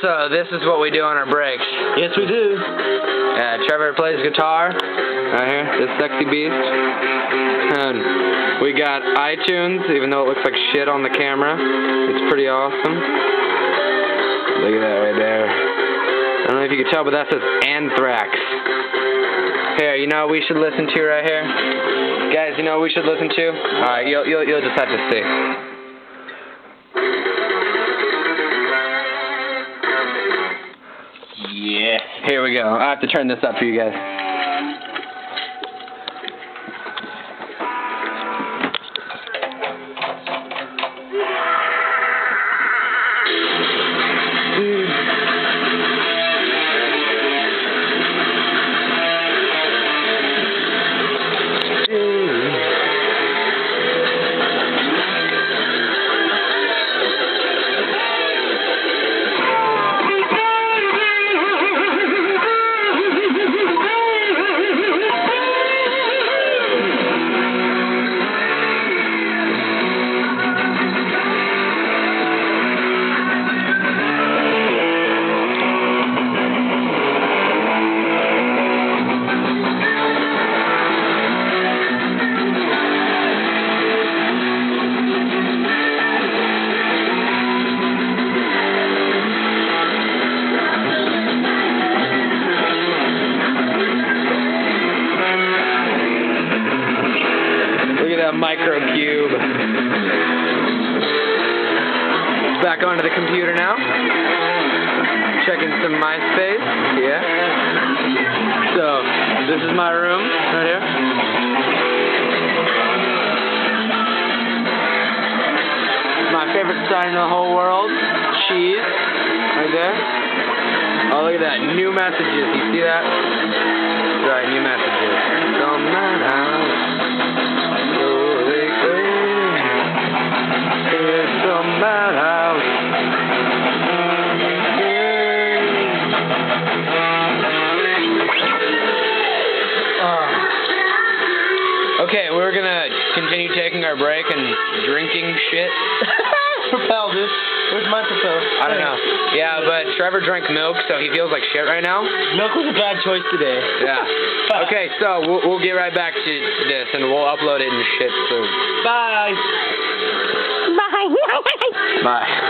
So this is what we do on our breaks. Yes, we do. Yeah, Trevor plays guitar right here, this sexy beast. And we got iTunes, even though it looks like shit on the camera. It's pretty awesome. Look at that right there. I don't know if you can tell, but that says Anthrax. Here, you know what we should listen to right here? Guys, you know what we should listen to? Alright, you'll just have to see. Yeah. Here we go. I have to turn this up for you guys. Microcube. Back onto the computer now. Checking some MySpace. Yeah. So this is my room right here. My favorite sign in the whole world. Cheese. Right there. Oh, look at that. New messages. You see that? Right, new messages. From that house. Okay, we're gonna continue taking our break and drinking shit. Propel, dude. Where's my propel? I don't know. Yeah, but Trevor drank milk, so he feels like shit right now. Milk was a bad choice today. Yeah. Okay, so we'll get right back to this, and we'll upload it and shit soon. Bye. Bye. Bye.